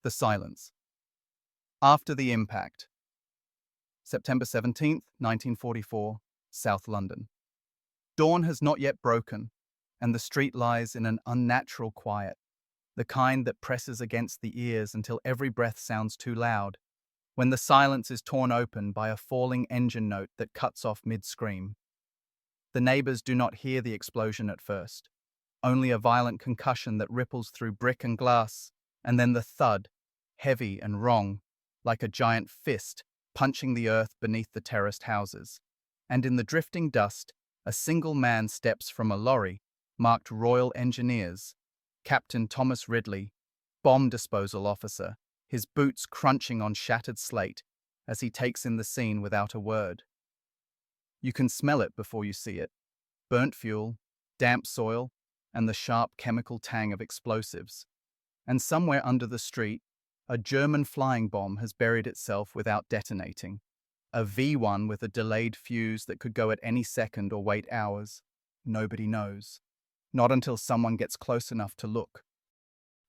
The silence. After the impact. September 17th, 1944, South London. Dawn has not yet broken, and the street lies in an unnatural quiet, the kind that presses against the ears until every breath sounds too loud, when the silence is torn open by a falling engine note that cuts off mid-scream. The neighbors do not hear the explosion at first, only a violent concussion that ripples through brick and glass, and then the thud, heavy and wrong, like a giant fist punching the earth beneath the terraced houses. And in the drifting dust, a single man steps from a lorry marked Royal Engineers, Captain Thomas Ridley, bomb disposal officer, his boots crunching on shattered slate as he takes in the scene without a word. You can smell it before you see it. Burnt fuel, damp soil, and the sharp chemical tang of explosives. And somewhere under the street, a German flying bomb has buried itself without detonating. A V1 with a delayed fuse that could go at any second or wait hours. Nobody knows. Not until someone gets close enough to look.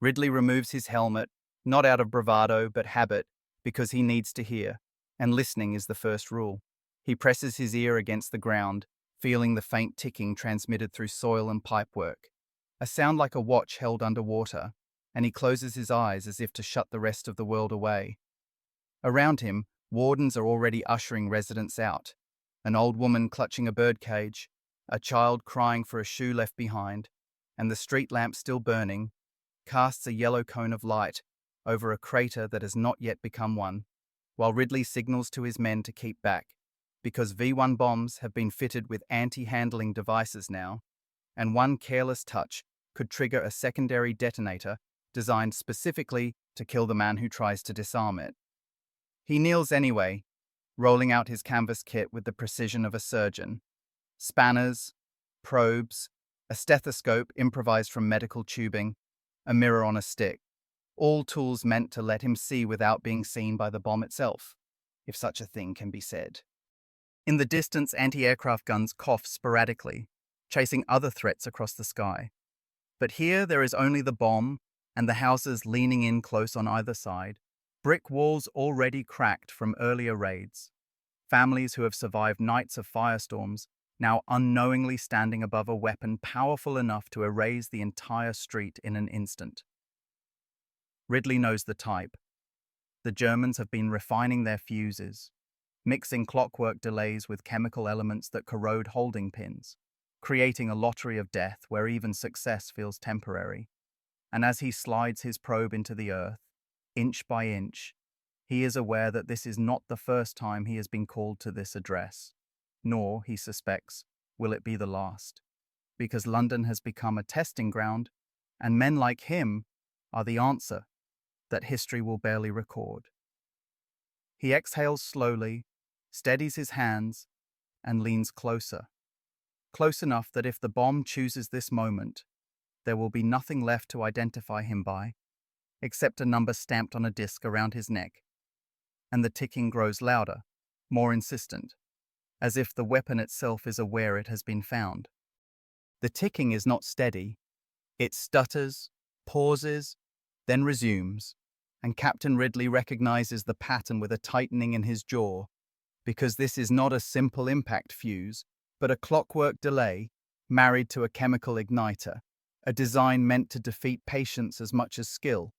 Ridley removes his helmet, not out of bravado but habit, because he needs to hear, and listening is the first rule. He presses his ear against the ground, feeling the faint ticking transmitted through soil and pipework. A sound like a watch held underwater, and he closes his eyes as if to shut the rest of the world away. Around him, wardens are already ushering residents out. An old woman clutching a birdcage, a child crying for a shoe left behind, and the street lamp still burning, casts a yellow cone of light over a crater that has not yet become one, while Ridley signals to his men to keep back, because V1 bombs have been fitted with anti-handling devices now, and one careless touch could trigger a secondary detonator designed specifically to kill the man who tries to disarm it. He kneels anyway, rolling out his canvas kit with the precision of a surgeon. Spanners, probes, a stethoscope improvised from medical tubing, a mirror on a stick, all tools meant to let him see without being seen by the bomb itself, if such a thing can be said. In the distance, anti-aircraft guns cough sporadically, chasing other threats across the sky. But here there is only the bomb and the houses leaning in close on either side, brick walls already cracked from earlier raids, families who have survived nights of firestorms now unknowingly standing above a weapon powerful enough to erase the entire street in an instant. Ridley knows the type. The Germans have been refining their fuses, mixing clockwork delays with chemical elements that corrode holding pins, creating a lottery of death where even success feels temporary. And as he slides his probe into the earth, inch by inch, he is aware that this is not the first time he has been called to this address, nor, he suspects, will it be the last, because London has become a testing ground, and men like him are the answer that history will barely record. He exhales slowly, steadies his hands, and leans closer. Close enough that if the bomb chooses this moment, there will be nothing left to identify him by, except a number stamped on a disc around his neck. And the ticking grows louder, more insistent, as if the weapon itself is aware it has been found. The ticking is not steady. It stutters, pauses, then resumes, and Captain Ridley recognizes the pattern with a tightening in his jaw, because this is not a simple impact fuse, but a clockwork delay married to a chemical igniter, a design meant to defeat patience as much as skill.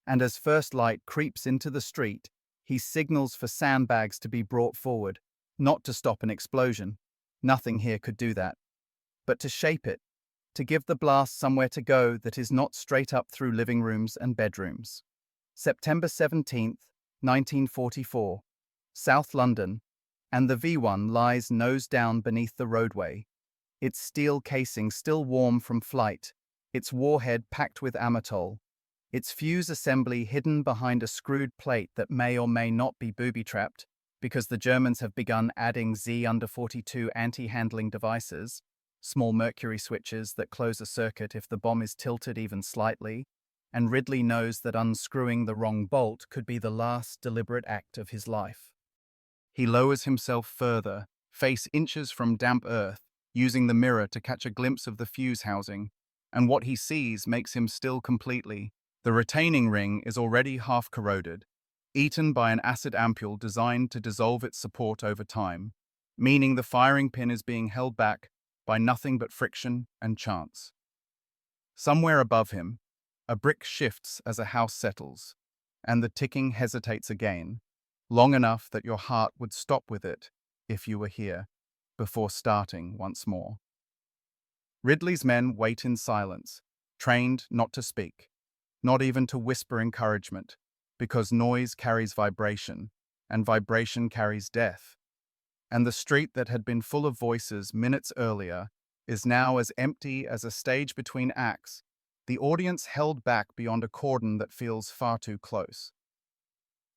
And as first light creeps into the street, he signals for sandbags to be brought forward, not to stop an explosion. Nothing here could do that. But to shape it, to give the blast somewhere to go that is not straight up through living rooms and bedrooms. September 17th, 1944, South London, and the V1 lies nose down beneath the roadway, its steel casing still warm from flight, its warhead packed with amatol, its fuse assembly hidden behind a screwed plate that may or may not be booby-trapped, because the Germans have begun adding Z-42 anti-handling devices, small mercury switches that close a circuit if the bomb is tilted even slightly, and Ridley knows that unscrewing the wrong bolt could be the last deliberate act of his life. He lowers himself further, face inches from damp earth, using the mirror to catch a glimpse of the fuse housing, and what he sees makes him still completely, The retaining ring is already half corroded, eaten by an acid ampule designed to dissolve its support over time, meaning the firing pin is being held back by nothing but friction and chance. Somewhere above him, a brick shifts as a house settles, and the ticking hesitates again, long enough that your heart would stop with it if you were here, before starting once more. Ridley's men wait in silence, trained not to speak, not even to whisper encouragement, because noise carries vibration, and vibration carries death. And the street that had been full of voices minutes earlier is now as empty as a stage between acts, the audience held back beyond a cordon that feels far too close.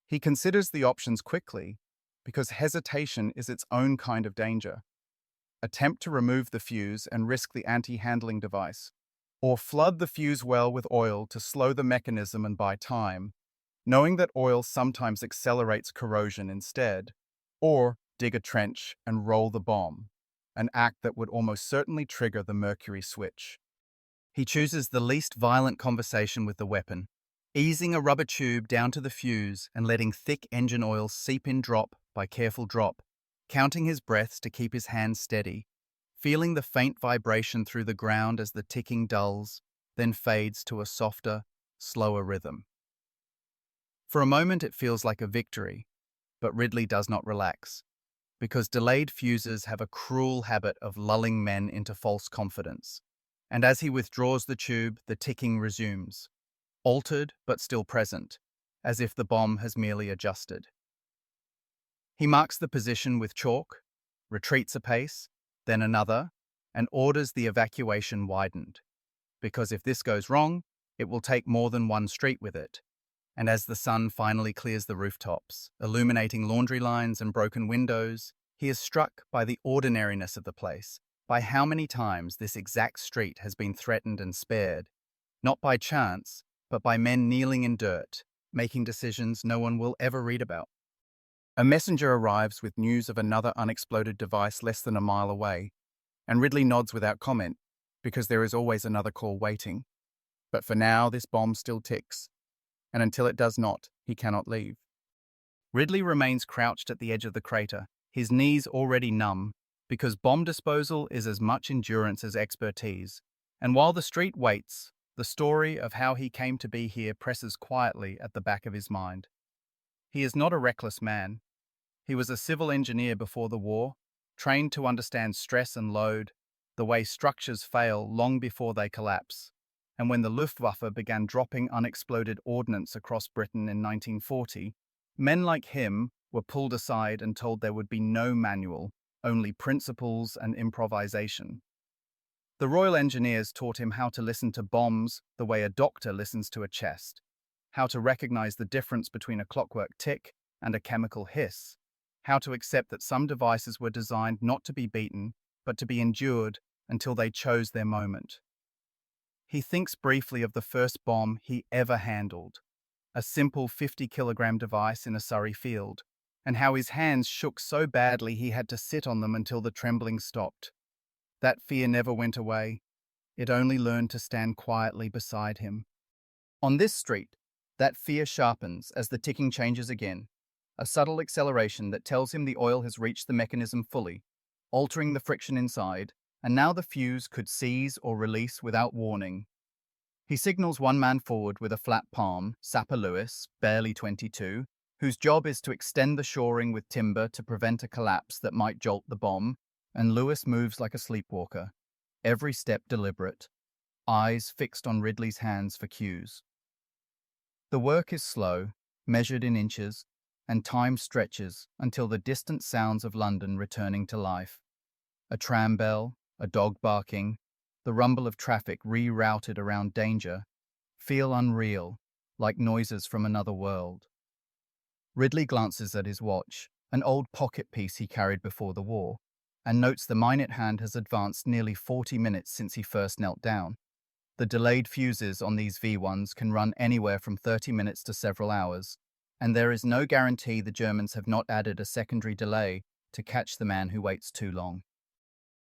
He considers the options quickly, because hesitation is its own kind of danger. Attempt to remove the fuse and risk the anti-handling device, or flood the fuse well with oil to slow the mechanism and buy time, knowing that oil sometimes accelerates corrosion instead, or dig a trench and roll the bomb, an act that would almost certainly trigger the mercury switch. He chooses the least violent conversation with the weapon, easing a rubber tube down to the fuse and letting thick engine oil seep in drop by careful drop, counting his breaths to keep his hands steady, feeling the faint vibration through the ground as the ticking dulls, then fades to a softer, slower rhythm. For a moment it feels like a victory, but Ridley does not relax, because delayed fuses have a cruel habit of lulling men into false confidence, and as he withdraws the tube, the ticking resumes, altered but still present, as if the bomb has merely adjusted. He marks the position with chalk, retreats a pace, then another, and orders the evacuation widened, because if this goes wrong, it will take more than one street with it. And as the sun finally clears the rooftops, illuminating laundry lines and broken windows, he is struck by the ordinariness of the place, by how many times this exact street has been threatened and spared, not by chance, but by men kneeling in dirt, making decisions no one will ever read about. A messenger arrives with news of another unexploded device less than a mile away, and Ridley nods without comment, because there is always another call waiting. But for now, this bomb still ticks, and until it does not, he cannot leave. Ridley remains crouched at the edge of the crater, his knees already numb, because bomb disposal is as much endurance as expertise. And while the street waits, the story of how he came to be here presses quietly at the back of his mind. He is not a reckless man. He was a civil engineer before the war, trained to understand stress and load, the way structures fail long before they collapse. And when the Luftwaffe began dropping unexploded ordnance across Britain in 1940, men like him were pulled aside and told there would be no manual, only principles and improvisation. The Royal Engineers taught him how to listen to bombs the way a doctor listens to a chest, how to recognize the difference between a clockwork tick and a chemical hiss, how to accept that some devices were designed not to be beaten, but to be endured until they chose their moment. He thinks briefly of the first bomb he ever handled, a simple 50-kilogram device in a Surrey field, and how his hands shook so badly he had to sit on them until the trembling stopped. That fear never went away. It only learned to stand quietly beside him. On this street, that fear sharpens as the ticking changes again, a subtle acceleration that tells him the oil has reached the mechanism fully, altering the friction inside, and now the fuse could seize or release without warning. He signals one man forward with a flat palm, Sapper Lewis, barely 22, whose job is to extend the shoring with timber to prevent a collapse that might jolt the bomb, and Lewis moves like a sleepwalker, every step deliberate, eyes fixed on Ridley's hands for cues. The work is slow, measured in inches, and time stretches until the distant sounds of London returning to life. A tram bell, a dog barking, the rumble of traffic rerouted around danger, feel unreal, like noises from another world. Ridley glances at his watch, an old pocket piece he carried before the war, and notes the minute hand has advanced nearly 40 minutes since he first knelt down. The delayed fuses on these V1s can run anywhere from 30 minutes to several hours, and there is no guarantee the Germans have not added a secondary delay to catch the man who waits too long.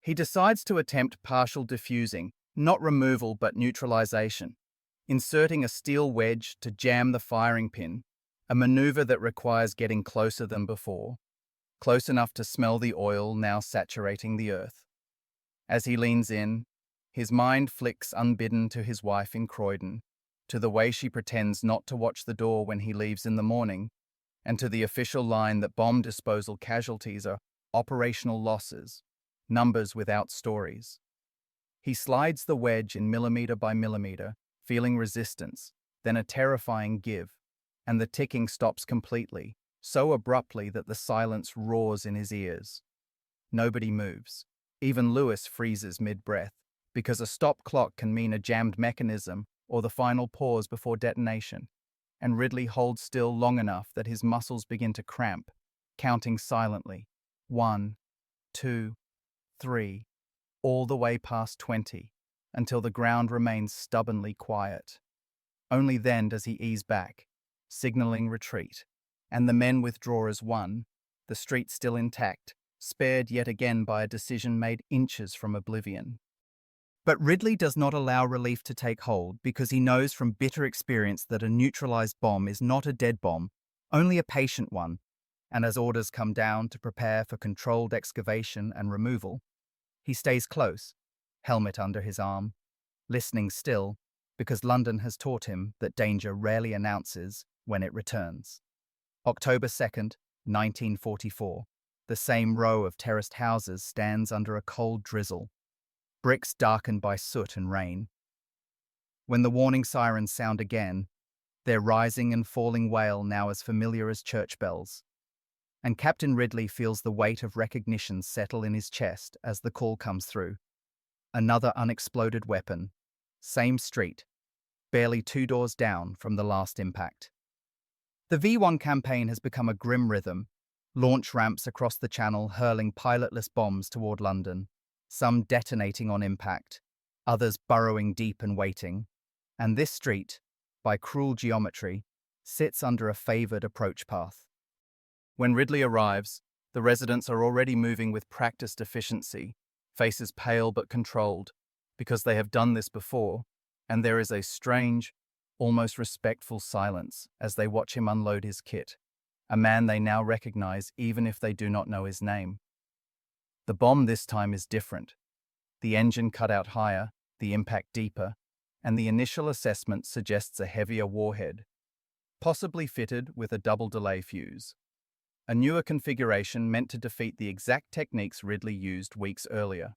He decides to attempt partial diffusing, not removal but neutralization, inserting a steel wedge to jam the firing pin, a maneuver that requires getting closer than before, close enough to smell the oil now saturating the earth. As he leans in, his mind flicks unbidden to his wife in Croydon, to the way she pretends not to watch the door when he leaves in the morning, and to the official line that bomb disposal casualties are operational losses, numbers without stories. He slides the wedge in millimeter by millimeter, feeling resistance, then a terrifying give, and the ticking stops completely, so abruptly that the silence roars in his ears. Nobody moves. Even Lewis freezes mid-breath, because a stop clock can mean a jammed mechanism or the final pause before detonation, and Ridley holds still long enough that his muscles begin to cramp, counting silently. 1, 2, 3, all the way past 20, until the ground remains stubbornly quiet. Only then does he ease back, signaling retreat, and the men withdraw as one, the street still intact, spared yet again by a decision made inches from oblivion. But Ridley does not allow relief to take hold because he knows from bitter experience that a neutralized bomb is not a dead bomb, only a patient one, and as orders come down to prepare for controlled excavation and removal, he stays close, helmet under his arm, listening still, because London has taught him that danger rarely announces when it returns. October 2nd, 1944. The same row of terraced houses stands under a cold drizzle, bricks darkened by soot and rain. When the warning sirens sound again, their rising and falling wail now as familiar as church bells, and Captain Ridley feels the weight of recognition settle in his chest as the call comes through. Another unexploded weapon, same street, barely 2 doors down from the last impact. The V1 campaign has become a grim rhythm, launch ramps across the channel hurling pilotless bombs toward London, some detonating on impact, others burrowing deep and waiting, and this street, by cruel geometry, sits under a favoured approach path. When Ridley arrives, the residents are already moving with practiced efficiency, faces pale but controlled, because they have done this before, and there is a strange, almost respectful silence as they watch him unload his kit, a man they now recognize even if they do not know his name. The bomb this time is different. The engine cut out higher, the impact deeper, and the initial assessment suggests a heavier warhead, possibly fitted with a double delay fuse. A newer configuration meant to defeat the exact techniques Ridley used weeks earlier.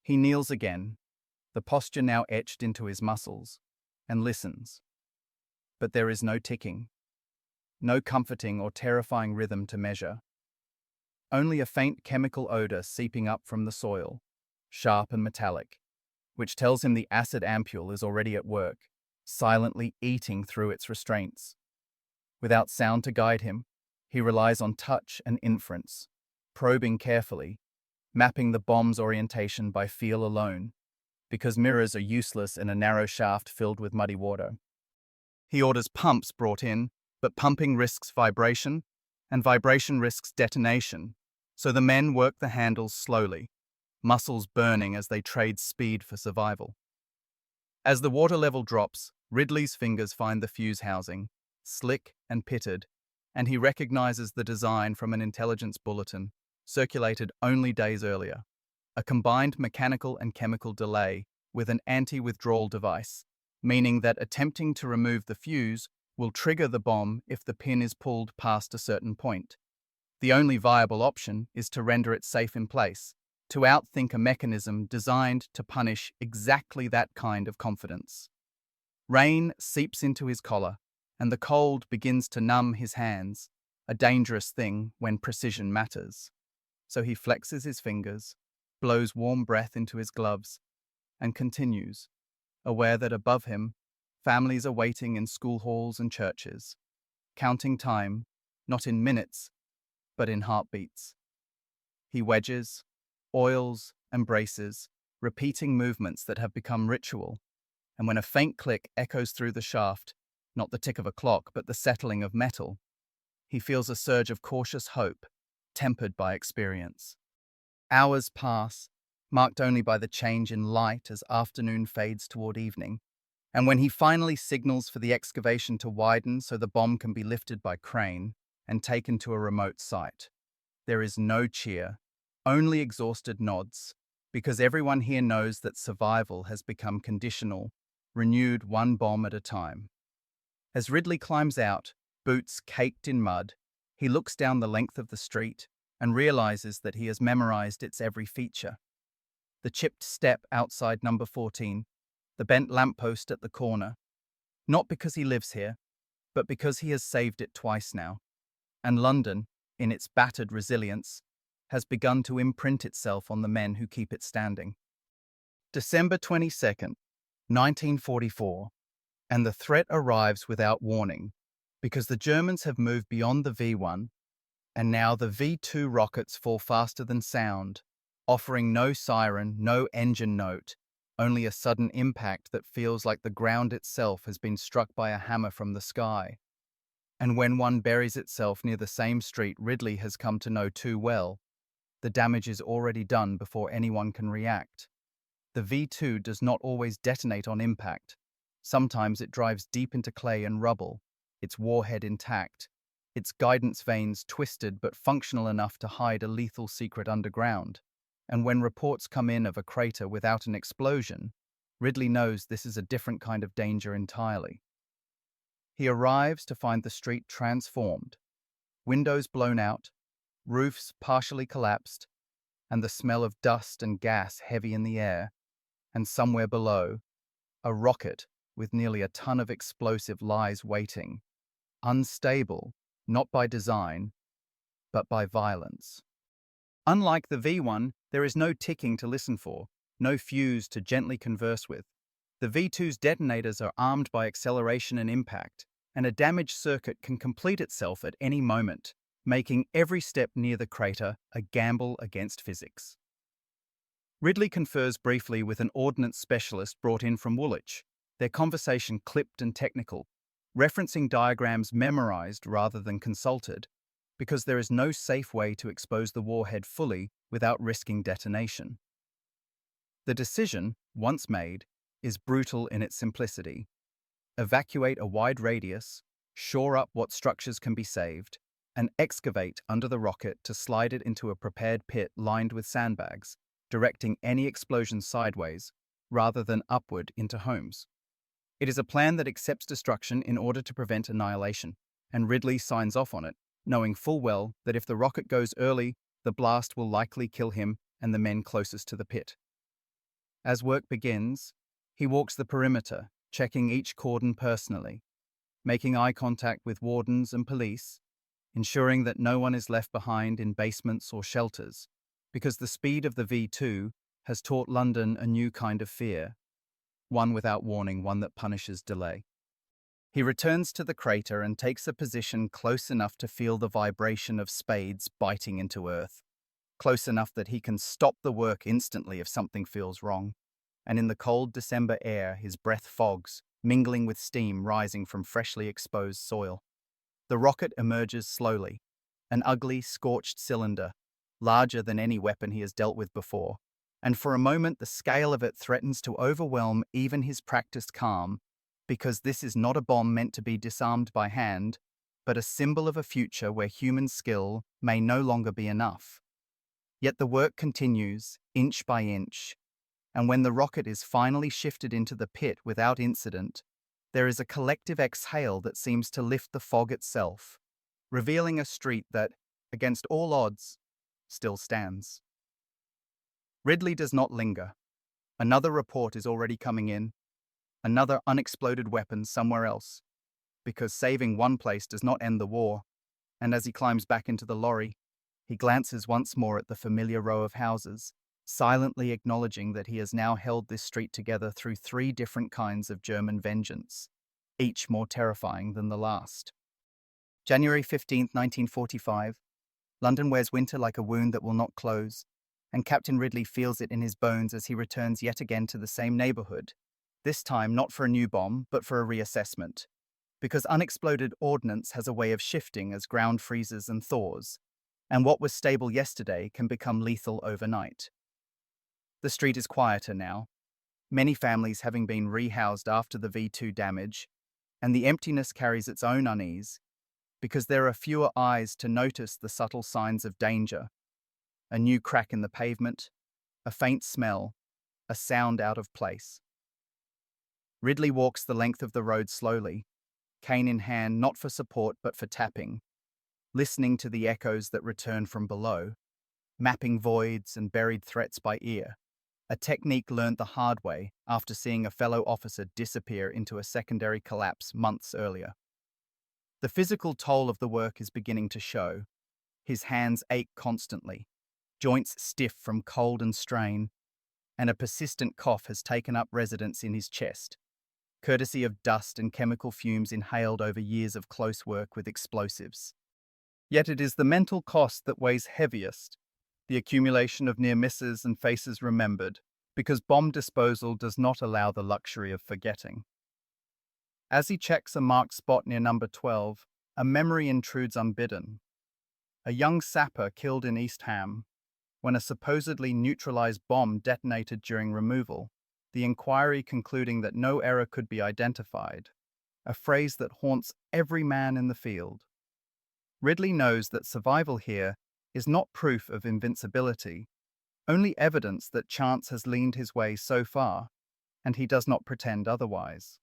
He kneels again, the posture now etched into his muscles, and listens. But there is no ticking, no comforting or terrifying rhythm to measure. Only a faint chemical odor seeping up from the soil, sharp and metallic, which tells him the acid ampule is already at work, silently eating through its restraints. Without sound to guide him, he relies on touch and inference, probing carefully, mapping the bomb's orientation by feel alone, because mirrors are useless in a narrow shaft filled with muddy water. He orders pumps brought in, but pumping risks vibration, and vibration risks detonation, so the men work the handles slowly, muscles burning as they trade speed for survival. As the water level drops, Ridley's fingers find the fuse housing, slick and pitted, and he recognizes the design from an intelligence bulletin, circulated only days earlier. A combined mechanical and chemical delay with an anti-withdrawal device, meaning that attempting to remove the fuse will trigger the bomb if the pin is pulled past a certain point. The only viable option is to render it safe in place, to outthink a mechanism designed to punish exactly that kind of confidence. Rain seeps into his collar, and the cold begins to numb his hands, a dangerous thing when precision matters. So he flexes his fingers, blows warm breath into his gloves, and continues, aware that above him, families are waiting in school halls and churches, counting time, not in minutes, but in heartbeats. He wedges, oils, and braces, repeating movements that have become ritual, and when a faint click echoes through the shaft, not the tick of a clock, but the settling of metal, he feels a surge of cautious hope, tempered by experience. Hours pass, marked only by the change in light as afternoon fades toward evening, And when he finally signals for the excavation to widen so the bomb can be lifted by crane and taken to a remote site, there is no cheer, only exhausted nods, because everyone here knows that survival has become conditional, renewed one bomb at a time. As Ridley climbs out, boots caked in mud, he looks down the length of the street and realizes that he has memorized its every feature. The chipped step outside number 14, the bent lamppost at the corner, not because he lives here, but because he has saved it twice now. And London, in its battered resilience, has begun to imprint itself on the men who keep it standing. December 22nd, 1944, and the threat arrives without warning, because the Germans have moved beyond the V1, and now the V2 rockets fall faster than sound, offering no siren, no engine note, only a sudden impact that feels like the ground itself has been struck by a hammer from the sky. And when one buries itself near the same street Ridley has come to know too well, the damage is already done before anyone can react. The V2 does not always detonate on impact. Sometimes it drives deep into clay and rubble, its warhead intact, its guidance vanes twisted but functional enough to hide a lethal secret underground. And when reports come in of a crater without an explosion, Ridley knows this is a different kind of danger entirely. He arrives to find the street transformed, windows blown out, roofs partially collapsed, and the smell of dust and gas heavy in the air, and somewhere below, a rocket with nearly a ton of explosive lies waiting, unstable, not by design, but by violence. Unlike the V1, there is no ticking to listen for, no fuse to gently converse with. The V2's detonators are armed by acceleration and impact, and a damaged circuit can complete itself at any moment, making every step near the crater a gamble against physics. Ridley confers briefly with an ordnance specialist brought in from Woolwich, their conversation clipped and technical, referencing diagrams memorized rather than consulted, because there is no safe way to expose the warhead fully without risking detonation. The decision, once made, is brutal in its simplicity. Evacuate a wide radius, shore up what structures can be saved, and excavate under the rocket to slide it into a prepared pit lined with sandbags, directing any explosion sideways rather than upward into homes. It is a plan that accepts destruction in order to prevent annihilation, and Ridley signs off on it, knowing full well that if the rocket goes early, the blast will likely kill him and the men closest to the pit. As work begins, he walks the perimeter, checking each cordon personally, making eye contact with wardens and police, ensuring that no one is left behind in basements or shelters, because the speed of the V2 has taught London a new kind of fear, one without warning, one that punishes delay. He returns to the crater and takes a position close enough to feel the vibration of spades biting into earth, close enough that he can stop the work instantly if something feels wrong. And in the cold December air, his breath fogs, mingling with steam rising from freshly exposed soil. The rocket emerges slowly, an ugly, scorched cylinder, larger than any weapon he has dealt with before, and for a moment the scale of it threatens to overwhelm even his practiced calm, because this is not a bomb meant to be disarmed by hand, but a symbol of a future where human skill may no longer be enough. Yet the work continues, inch by inch, and when the rocket is finally shifted into the pit without incident, there is a collective exhale that seems to lift the fog itself, revealing a street that, against all odds, still stands. Ridley does not linger. Another report is already coming in, another unexploded weapon somewhere else, because saving one place does not end the war, and as he climbs back into the lorry, he glances once more at the familiar row of houses, silently acknowledging that he has now held this street together through 3 different kinds of German vengeance, each more terrifying than the last. January 15th, 1945. London wears winter like a wound that will not close, and Captain Ridley feels it in his bones as he returns yet again to the same neighborhood, this time not for a new bomb, but for a reassessment, because unexploded ordnance has a way of shifting as ground freezes and thaws, and what was stable yesterday can become lethal overnight. The street is quieter now. many families having been rehoused after the V2 damage, and the emptiness carries its own unease, because there are fewer eyes to notice the subtle signs of danger: a new crack in the pavement, a faint smell, a sound out of place. Ridley walks the length of the road slowly, cane in hand, not for support but for tapping, listening to the echoes that return from below, mapping voids and buried threats by ear, a technique learned the hard way after seeing a fellow officer disappear into a secondary collapse months earlier. The physical toll of the work is beginning to show. His hands ache constantly, joints stiff from cold and strain, and a persistent cough has taken up residence in his chest, courtesy of dust and chemical fumes inhaled over years of close work with explosives. Yet it is the mental cost that weighs heaviest, the accumulation of near misses and faces remembered, because bomb disposal does not allow the luxury of forgetting. As he checks a marked spot near number 12, a memory intrudes unbidden. A young sapper killed in East Ham, when a supposedly neutralized bomb detonated during removal, the inquiry concluding that no error could be identified, a phrase that haunts every man in the field. Ridley knows that survival here is not proof of invincibility, only evidence that chance has leaned his way so far, and he does not pretend otherwise.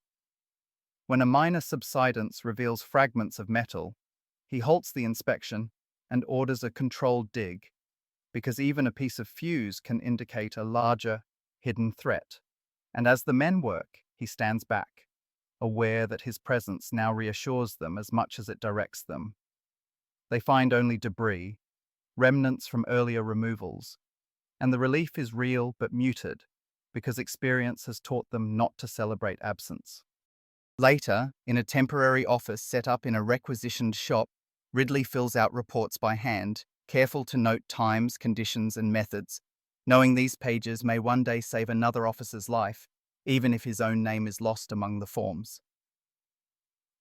When a minor subsidence reveals fragments of metal, he halts the inspection and orders a controlled dig, because even a piece of fuse can indicate a larger, hidden threat. And as the men work, he stands back, aware that his presence now reassures them as much as it directs them. They find only debris, remnants from earlier removals, and the relief is real but muted, because experience has taught them not to celebrate absence. Later, in a temporary office set up in a requisitioned shop, Ridley fills out reports by hand, careful to note times, conditions, and methods, knowing these pages may one day save another officer's life, even if his own name is lost among the forms.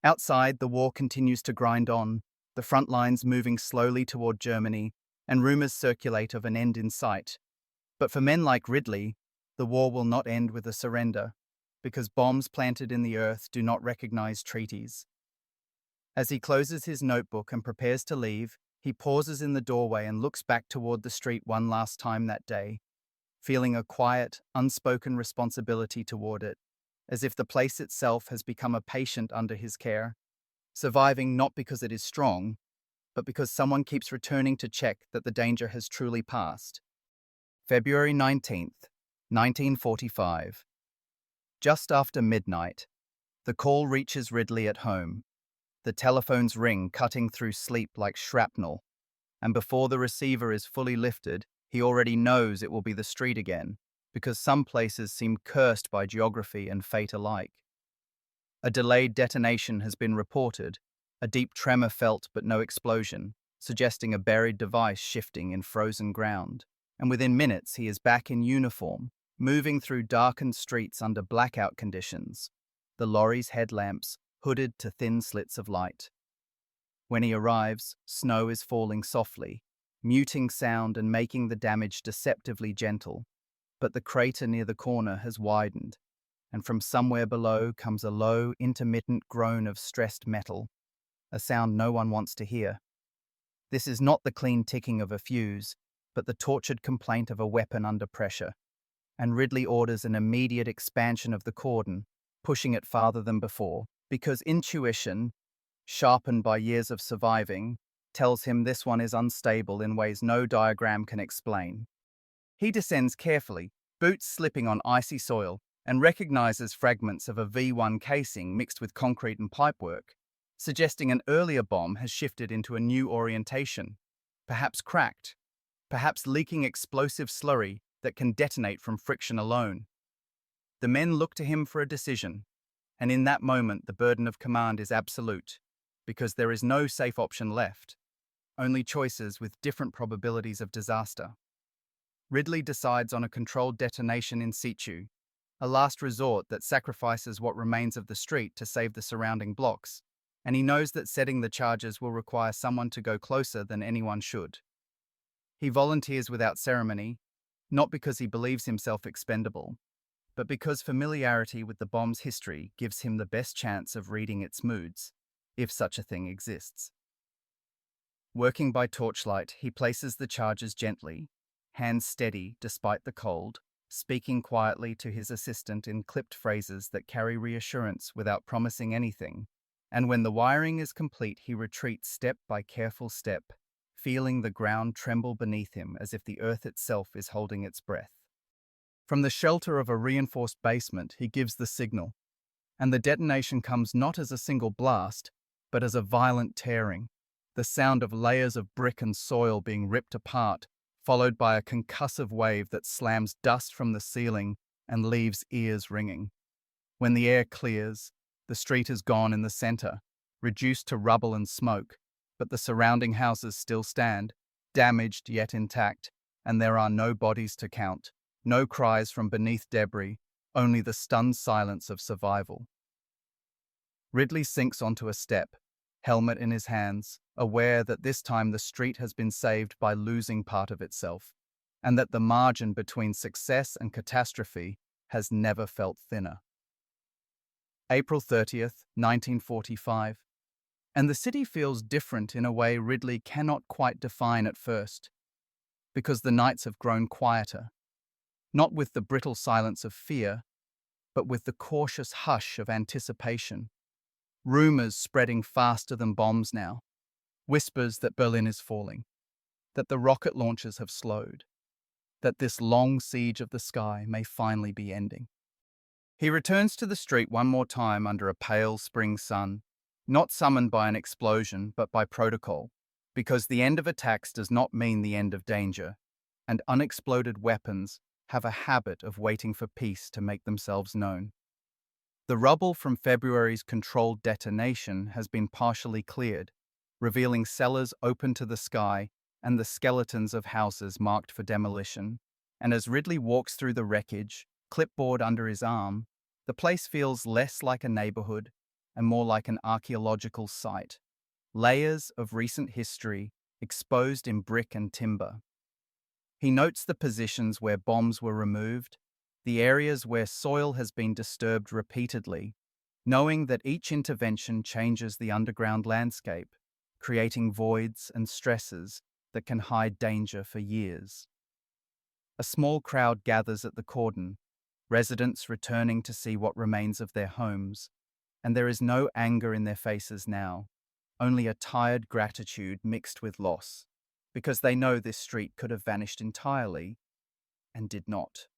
Outside, the war continues to grind on, the front lines moving slowly toward Germany, and rumors circulate of an end in sight. But for men like Ridley, the war will not end with a surrender, because bombs planted in the earth do not recognize treaties. As he closes his notebook and prepares to leave, he pauses in the doorway and looks back toward the street one last time that day, feeling a quiet, unspoken responsibility toward it, as if the place itself has become a patient under his care, surviving not because it is strong, but because someone keeps returning to check that the danger has truly passed. February 19th, 1945. Just after midnight, the call reaches Ridley at home. The telephones ring, cutting through sleep like shrapnel, and before the receiver is fully lifted, he already knows it will be the street again, because some places seem cursed by geography and fate alike. A delayed detonation has been reported, a deep tremor felt but no explosion, suggesting a buried device shifting in frozen ground, and within minutes he is back in uniform, moving through darkened streets under blackout conditions, the lorry's headlamps hooded to thin slits of light. When he arrives, snow is falling softly, muting sound and making the damage deceptively gentle, but the crater near the corner has widened, and from somewhere below comes a low, intermittent groan of stressed metal, a sound no one wants to hear. This is not the clean ticking of a fuse, but the tortured complaint of a weapon under pressure, and Ridley orders an immediate expansion of the cordon, pushing it farther than before, because intuition, sharpened by years of surviving, tells him this one is unstable in ways no diagram can explain. He descends carefully, boots slipping on icy soil, and recognizes fragments of a V1 casing mixed with concrete and pipework, suggesting an earlier bomb has shifted into a new orientation, perhaps cracked, perhaps leaking explosive slurry that can detonate from friction alone. The men look to him for a decision, and in that moment the burden of command is absolute, because there is no safe option left, only choices with different probabilities of disaster. Ridley decides on a controlled detonation in situ, a last resort that sacrifices what remains of the street to save the surrounding blocks, and he knows that setting the charges will require someone to go closer than anyone should. He volunteers without ceremony, not because he believes himself expendable, but because familiarity with the bomb's history gives him the best chance of reading its moods, if such a thing exists. Working by torchlight, he places the charges gently, hands steady despite the cold, speaking quietly to his assistant in clipped phrases that carry reassurance without promising anything, and when the wiring is complete, he retreats step by careful step, feeling the ground tremble beneath him as if the earth itself is holding its breath. From the shelter of a reinforced basement, he gives the signal, and the detonation comes not as a single blast, but as a violent tearing, the sound of layers of brick and soil being ripped apart, followed by a concussive wave that slams dust from the ceiling and leaves ears ringing. When the air clears, the street is gone in the center, reduced to rubble and smoke, but the surrounding houses still stand, damaged yet intact, and there are no bodies to count, no cries from beneath debris, only the stunned silence of survival. Ridley sinks onto a step, helmet in his hands, aware that this time the street has been saved by losing part of itself, and that the margin between success and catastrophe has never felt thinner. April 30th, 1945. And the city feels different in a way Ridley cannot quite define at first, because the nights have grown quieter, not with the brittle silence of fear, but with the cautious hush of anticipation. Rumors spreading faster than bombs now, whispers that Berlin is falling, that the rocket launches have slowed, that this long siege of the sky may finally be ending. He returns to the street one more time under a pale spring sun, not summoned by an explosion but by protocol, because the end of attacks does not mean the end of danger, and unexploded weapons have a habit of waiting for peace to make themselves known. The rubble from February's controlled detonation has been partially cleared, revealing cellars open to the sky and the skeletons of houses marked for demolition, and as Ridley walks through the wreckage, clipboard under his arm, the place feels less like a neighborhood and more like an archaeological site. Layers of recent history exposed in brick and timber. He notes the positions where bombs were removed, the areas where soil has been disturbed repeatedly, knowing that each intervention changes the underground landscape, creating voids and stresses that can hide danger for years. A small crowd gathers at the cordon, residents returning to see what remains of their homes, and there is no anger in their faces now, only a tired gratitude mixed with loss, because they know this street could have vanished entirely, and did not.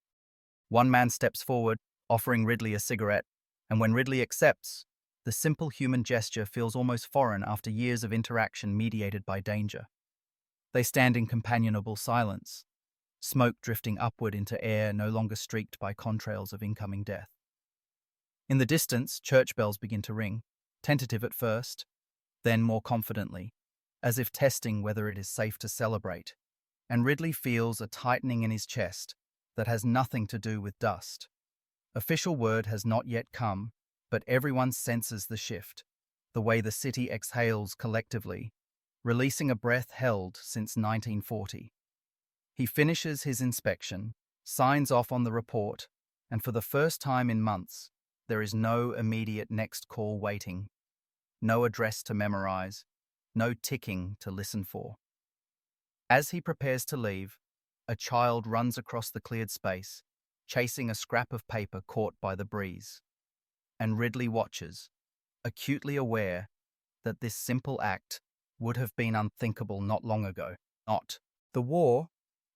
One man steps forward, offering Ridley a cigarette, and when Ridley accepts, the simple human gesture feels almost foreign after years of interaction mediated by danger. They stand in companionable silence, smoke drifting upward into air no longer streaked by contrails of incoming death. In the distance, church bells begin to ring, tentative at first, then more confidently, as if testing whether it is safe to celebrate, and Ridley feels a tightening in his chest that has nothing to do with dust. Official word has not yet come, but everyone senses the shift, the way the city exhales collectively, releasing a breath held since 1940. He finishes his inspection, signs off on the report, and for the first time in months, there is no immediate next call waiting, no address to memorize, no ticking to listen for. As he prepares to leave, a child runs across the cleared space, chasing a scrap of paper caught by the breeze. And Ridley watches, acutely aware that this simple act would have been unthinkable not long ago. Not. The war,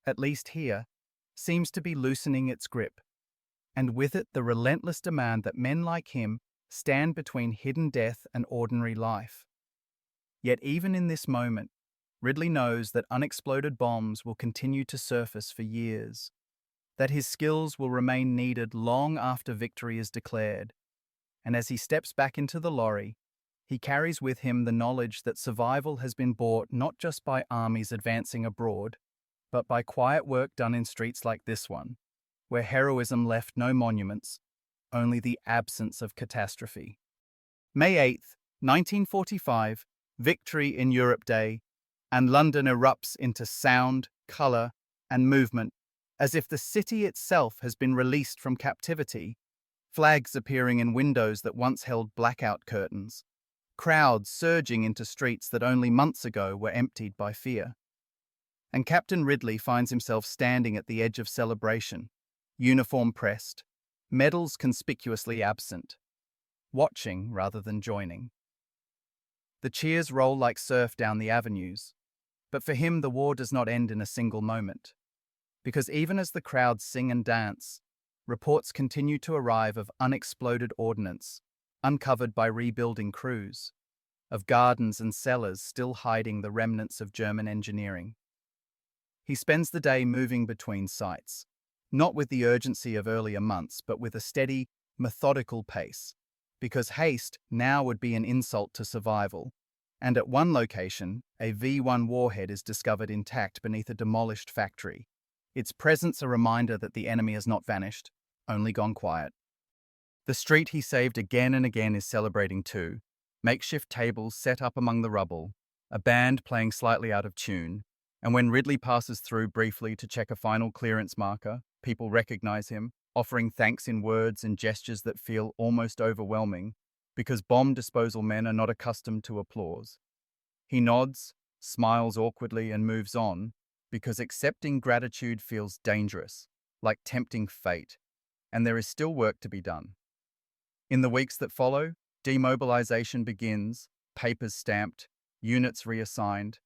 at least here, seems to be loosening its grip, and with it the relentless demand that men like him stand between hidden death and ordinary life. Yet even in this moment, Ridley knows that unexploded bombs will continue to surface for years, that his skills will remain needed long after victory is declared, and as he steps back into the lorry, he carries with him the knowledge that survival has been bought not just by armies advancing abroad, but by quiet work done in streets like this one, where heroism left no monuments, only the absence of catastrophe. May 8th, 1945, Victory in Europe Day, and London erupts into sound, colour, and movement as if the city itself has been released from captivity, flags appearing in windows that once held blackout curtains, crowds surging into streets that only months ago were emptied by fear. And Captain Ridley finds himself standing at the edge of celebration, uniform pressed, medals conspicuously absent, watching rather than joining. The cheers roll like surf down the avenues, but for him the war does not end in a single moment, because even as the crowds sing and dance, reports continue to arrive of unexploded ordnance, uncovered by rebuilding crews, of gardens and cellars still hiding the remnants of German engineering. He spends the day moving between sites, not with the urgency of earlier months, but with a steady, methodical pace, because haste now would be an insult to survival. And at one location, a V1 warhead is discovered intact beneath a demolished factory, its presence a reminder that the enemy has not vanished, only gone quiet. The street he saved again and again is celebrating too, makeshift tables set up among the rubble, a band playing slightly out of tune, and when Ridley passes through briefly to check a final clearance marker, people recognize him, offering thanks in words and gestures that feel almost overwhelming, because bomb disposal men are not accustomed to applause. He nods, smiles awkwardly, and moves on, because accepting gratitude feels dangerous, like tempting fate, and there is still work to be done. In the weeks that follow, demobilization begins, papers stamped, units reassigned,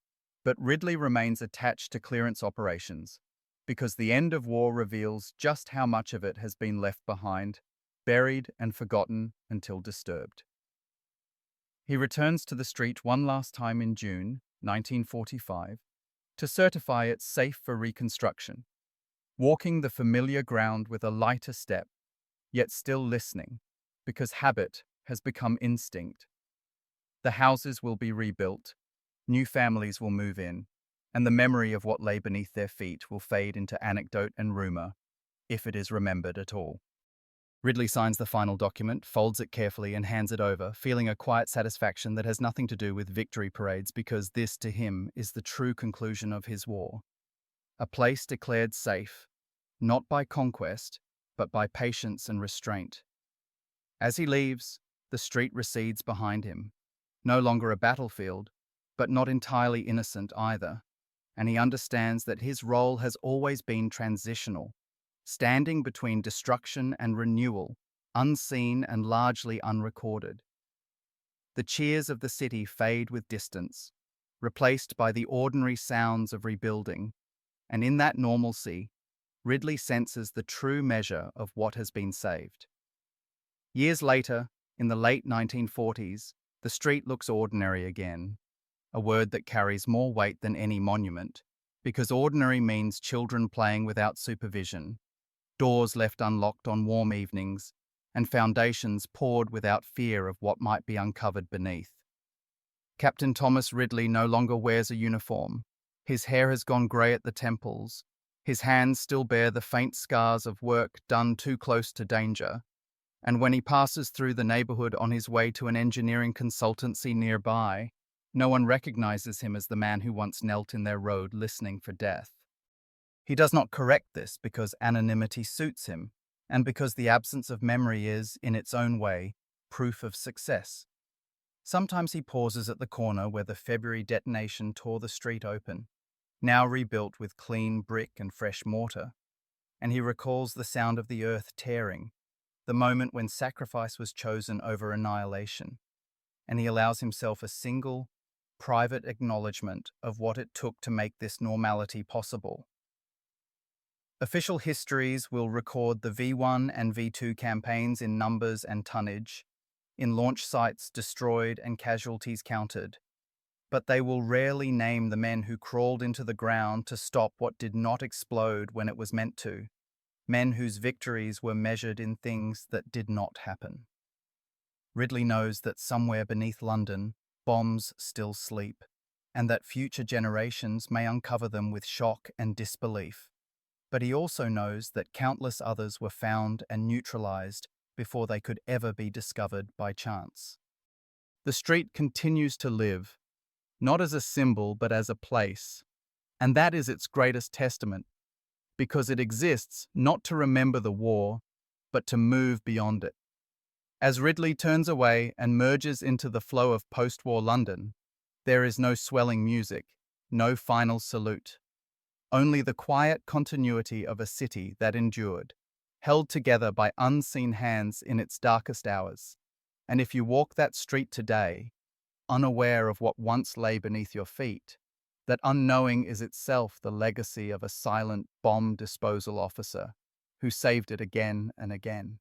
but Ridley remains attached to clearance operations, because the end of war reveals just how much of it has been left behind, buried and forgotten until disturbed. He returns to the street one last time in June 1945 to certify it safe for reconstruction, walking the familiar ground with a lighter step, yet still listening, because habit has become instinct. The houses will be rebuilt, new families will move in, and the memory of what lay beneath their feet will fade into anecdote and rumor, if it is remembered at all. Ridley signs the final document, folds it carefully, and hands it over, feeling a quiet satisfaction that has nothing to do with victory parades, because this, to him, is the true conclusion of his war. A place declared safe, not by conquest, but by patience and restraint. As he leaves, the street recedes behind him, no longer a battlefield, but not entirely innocent either, and he understands that his role has always been transitional, standing between destruction and renewal, unseen and largely unrecorded. The cheers of the city fade with distance, replaced by the ordinary sounds of rebuilding, and in that normalcy, Ridley senses the true measure of what has been saved. Years later, in the late 1940s, the street looks ordinary again, a word that carries more weight than any monument, because ordinary means children playing without supervision, doors left unlocked on warm evenings, and foundations poured without fear of what might be uncovered beneath. Captain Thomas Ridley no longer wears a uniform. His hair has gone grey at the temples. His hands still bear the faint scars of work done too close to danger. And when he passes through the neighborhood on his way to an engineering consultancy nearby, no one recognizes him as the man who once knelt in their road listening for death. He does not correct this because anonymity suits him, and because the absence of memory is, in its own way, proof of success. Sometimes he pauses at the corner where the February detonation tore the street open, now rebuilt with clean brick and fresh mortar, and he recalls the sound of the earth tearing, the moment when sacrifice was chosen over annihilation, and he allows himself a single, private acknowledgement of what it took to make this normality possible. Official histories will record the V1 and V2 campaigns in numbers and tonnage, in launch sites destroyed and casualties counted, but they will rarely name the men who crawled into the ground to stop what did not explode when it was meant to, men whose victories were measured in things that did not happen. Ridley knows that somewhere beneath London, bombs still sleep, and that future generations may uncover them with shock and disbelief. But he also knows that countless others were found and neutralized before they could ever be discovered by chance. The street continues to live, not as a symbol but as a place, and that is its greatest testament, because it exists not to remember the war, but to move beyond it. As Ridley turns away and merges into the flow of post-war London, there is no swelling music, no final salute. Only the quiet continuity of a city that endured, held together by unseen hands in its darkest hours. And if you walk that street today, unaware of what once lay beneath your feet, that unknowing is itself the legacy of a silent bomb disposal officer who saved it again and again.